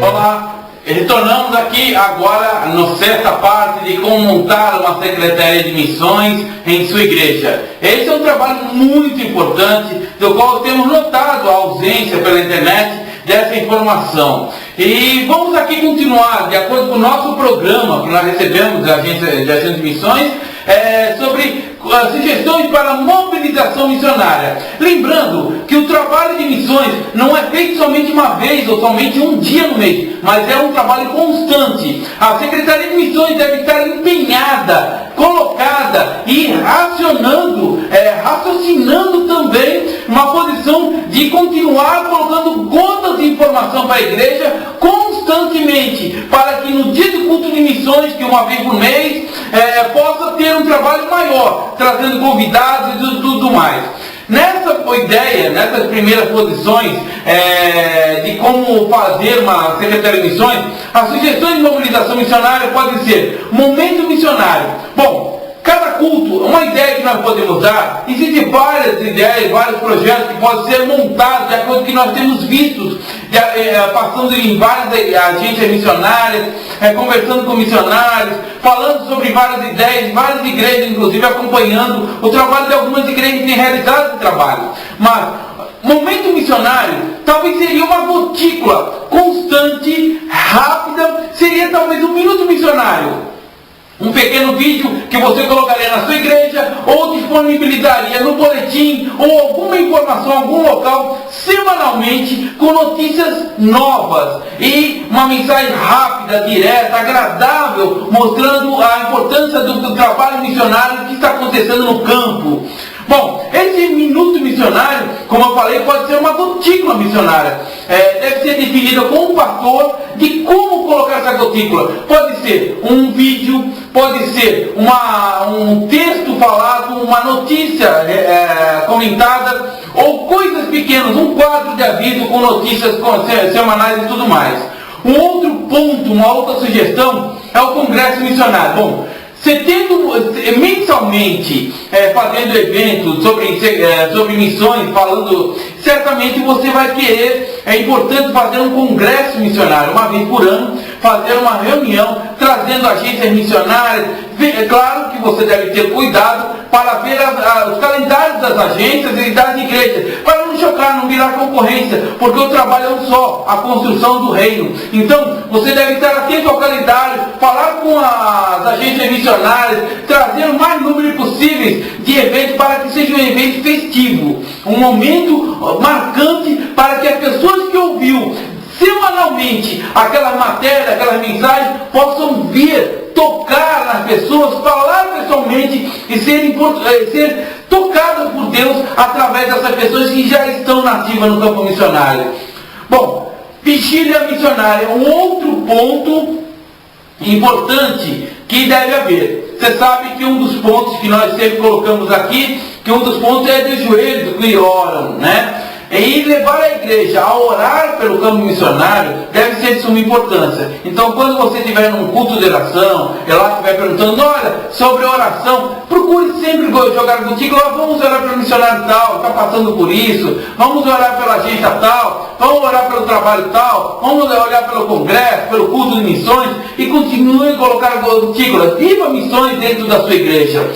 Olá, retornamos aqui agora na sexta parte de como montar uma secretaria de missões em sua igreja. Esse é um trabalho muito importante, do qual temos notado a ausência pela internet dessa informação. E vamos aqui continuar, de acordo com o nosso programa que nós recebemos da Agência de Missões, sobre sugestões para mobilização missionária. Lembrando que o trabalho de missões não é feito somente uma vez ou somente um dia no mês, mas é um trabalho constante. A Secretaria de Missões deve estar empenhada, colocada e raciocinando também uma posição de continuar colocando gotas de informação para a igreja constantemente, para que no dia do culto de missões, que uma vez por mês, possa ter um trabalho maior, trazendo convidados e tudo mais. Nessa ideia, nessas primeiras posições de como fazer uma secretaria de missões, as sugestões de mobilização missionária podem ser momento missionário. Bom, cada culto, uma ideia que nós podemos dar, existem várias ideias, vários projetos que podem ser montados de acordo com o que nós temos visto, passando em várias agências missionárias, conversando com missionários, falando sobre várias ideias, várias igrejas, inclusive acompanhando o trabalho de algumas igrejas que têm realizado esse trabalho. Mas momento missionário talvez seria uma gotícula constante, rápida, seria talvez um minuto missionário. Um pequeno vídeo que você colocaria na sua igreja ou disponibilizaria no boletim ou alguma informação, algum local, semanalmente, com notícias novas e uma mensagem rápida, direta, agradável, mostrando a importância do trabalho missionário que está acontecendo no campo. Bom, esse minuto missionário, como eu falei, pode ser uma gotícula missionária. Deve ser definida com o pastor de como colocar essa gotícula. Pode ser um vídeo, pode ser um texto falado, uma notícia comentada, ou coisas pequenas, um quadro de aviso com notícias semanais e tudo mais. Um outro ponto, uma outra sugestão é o congresso missionário. Bom, você tendo mensalmente fazendo eventos sobre missões, falando, certamente você vai querer, é importante fazer um congresso missionário, uma vez por ano, fazer uma reunião, trazendo agências missionárias. É claro que você deve ter cuidado para ver os calendários das agências e das igrejas, para não chocar, não virar concorrência, porque o trabalho é um só, a construção do reino. Então, você deve estar atento ao calendário, falar com as agências missionárias, trazer o mais número possível de eventos para que seja um evento festivo, um momento marcante para que as pessoas que ouviu semanalmente aquelas matérias, aquelas mensagens, possam vir, tocar nas pessoas, falar pessoalmente e ser tocadas por Deus através dessas pessoas que já estão nativas no campo missionário. Bom, vigília missionária é um outro ponto importante que deve haver. Você sabe que um dos pontos que nós sempre colocamos aqui, que um dos pontos é de joelhos que oram, né? E levar a igreja a orar pelo campo missionário deve ser de suma importância. Então, quando você estiver num culto de oração, ela estiver perguntando, olha, sobre oração, procure sempre jogar contigo, vamos orar pelo missionário tal, está passando por isso, vamos orar pela agência tal, vamos orar pelo trabalho tal, vamos orar pelo congresso, pelo culto de missões, e continue a colocar gotículas, viva missões dentro da sua igreja.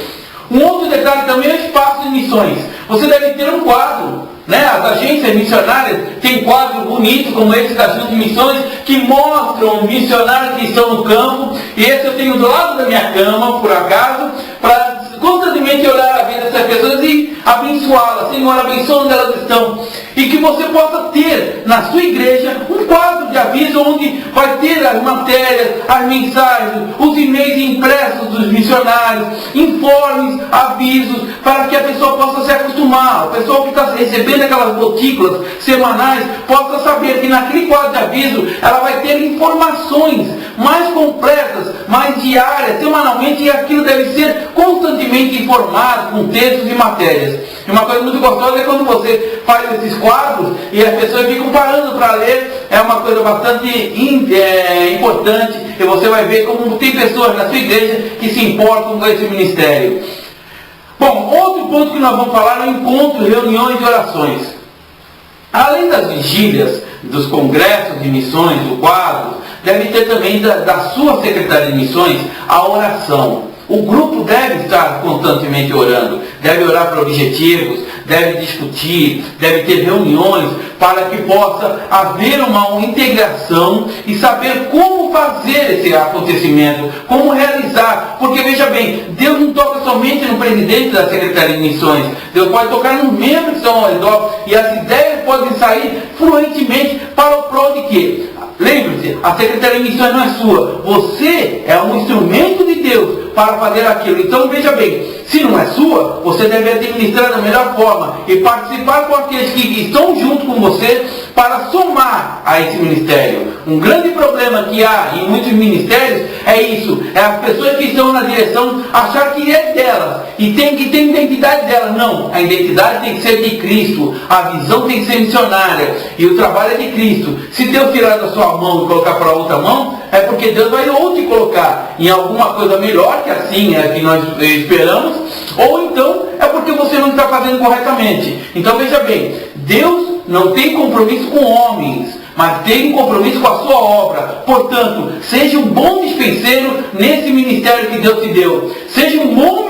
Um outro detalhe também é o espaço de missões. Você deve ter um quadro. As agências missionárias têm quadros bonitos como esse da Agência de Missões que mostram missionários que estão no campo, e esse eu tenho do lado da minha cama, por acaso, para constantemente olhar a vida dessas pessoas e abençoá-las. Senhor, abençoa onde elas estão. E que você possa ter na sua igreja um quadro de aviso onde vai ter as matérias, as mensagens, os e-mails impressos dos missionários, informes, avisos, para que a pessoa possa se acostumar. A pessoa que está recebendo aquelas gotículas semanais possa saber que naquele quadro de aviso ela vai ter informações mais completas, mais diárias, semanalmente, e aquilo deve ser constantemente informado com textos e matérias. E uma coisa muito gostosa é quando você faz esses quadros e as pessoas ficam parando para ler. É uma coisa bastante importante, e você vai ver como tem pessoas na sua igreja que se importam com esse ministério. Bom, outro ponto que nós vamos falar é o encontro, reuniões e orações. Além das vigílias, dos congressos de missões, do quadro, deve ter também da sua Secretaria de Missões a oração. O grupo deve estar constantemente orando, deve orar por objetivos, deve discutir, deve ter reuniões para que possa haver uma integração e saber como fazer esse acontecimento, como realizar. Porque veja bem, Deus não toca somente no presidente da Secretaria de Missões, Deus pode tocar nos membros que estão ao redor e as ideias podem sair fluentemente para o prol de quê? Lembre-se, a Secretaria de Missões não é sua, você é um instrumento de Deus para fazer aquilo. Então veja bem, se não é sua, você deve administrar da melhor forma e participar com aqueles que estão junto com você para somar a esse ministério. Um grande problema que há em muitos ministérios é isso, é as pessoas que estão na direção achar que é delas e tem que ter identidade delas. Não, a identidade tem que ser de Cristo, a visão tem que ser missionária e o trabalho é de Cristo. Se Deus tirar da sua mão e colocar para outra mão, é porque Deus vai ou te colocar em alguma coisa melhor, que assim é que nós esperamos, ou então é porque você não está fazendo corretamente. Então veja bem, Deus não tem compromisso com homens, mas tem um compromisso com a sua obra. Portanto, seja um bom dispenseiro nesse ministério que Deus te deu. Seja um bom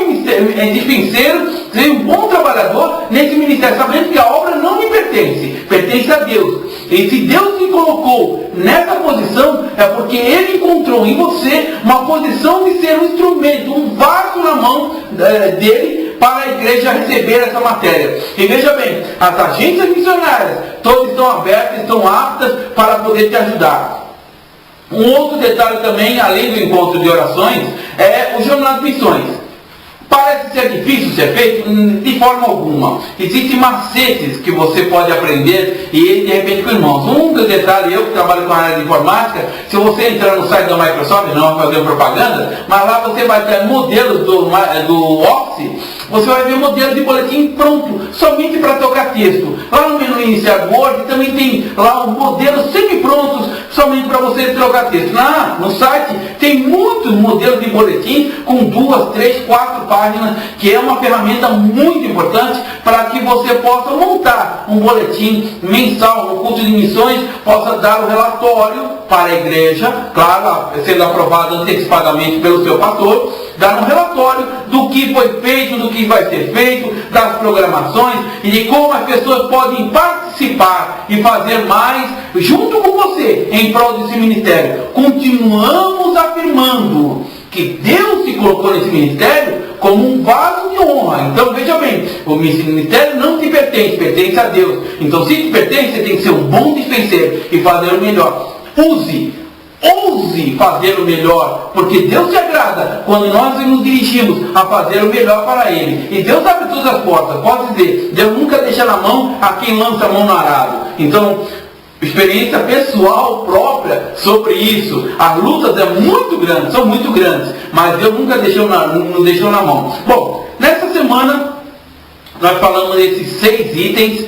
dispenseiro, seja um bom trabalhador nesse ministério, sabendo que a obra não lhe pertence, pertence a Deus. E se Deus te colocou nessa posição, é porque Ele encontrou em você uma posição de ser um instrumento, um vaso na mão dele, para a igreja receber essa matéria. E veja bem, as agências missionárias, todas estão abertas, estão aptas para poder te ajudar. Um outro detalhe também, além do encontro de orações, é o Jornal de Missões. Parece ser difícil ser feito? De forma alguma. Existem macetes que você pode aprender e de repente com irmãos. Um dos detalhes, eu que trabalho com a área de informática, se você entrar no site da Microsoft, não vai fazer propaganda, mas lá você vai ter modelos do Office, você vai ver modelo de boletim pronto, somente para tocar texto. Lá no menu iniciar do Word também tem lá um modelo semi-prontos, somente para você trocar texto. No site tem muitos modelos de boletim com 2, 3, 4 páginas, que é uma ferramenta muito importante para que você possa montar um boletim mensal no culto de missões, possa dar o relatório para a igreja, claro, sendo aprovado antecipadamente pelo seu pastor, dar um relatório do que foi feito, do que vai ser feito, das programações e de como as pessoas podem participar e fazer mais junto com você em prol desse ministério. Continuamos afirmando que Deus se colocou nesse ministério como um vaso de honra. Então veja bem, o ministério não te pertence, pertence a Deus. Então se te pertence, você tem que ser um bom dispenseiro e fazer o melhor. Ouse fazer o melhor, porque Deus se agrada quando nós nos dirigimos a fazer o melhor para Ele. E Deus abre todas as portas. Pode dizer, Deus nunca deixa na mão a quem lança a mão no arado. Então, experiência pessoal própria sobre isso. As lutas são muito grandes, mas Deus nunca nos deixou na mão. Bom, nessa semana nós falamos desses 6 itens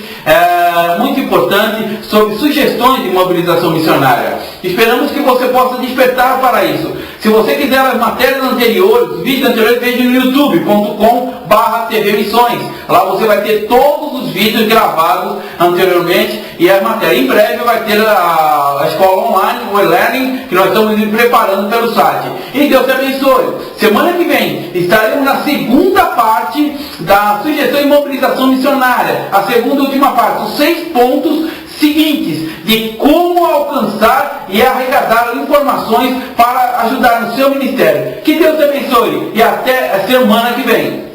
muito importantes sobre sugestões de mobilização missionária. Esperamos que você possa despertar para isso. Se você quiser as matérias anteriores, os vídeos anteriores, veja no youtube.com/TV Missões. Lá você vai ter todos os vídeos gravados anteriormente e as matérias. Em breve vai ter a escola online, o e-learning, que nós estamos preparando pelo site. E Deus te abençoe. Semana que vem estaremos na segunda parte da sugestão de mobilização missionária. A segunda e última parte, os 6 pontos seguintes de como alcançar e arrecadar informações para ajudar no seu ministério. Que Deus te abençoe e até a semana que vem.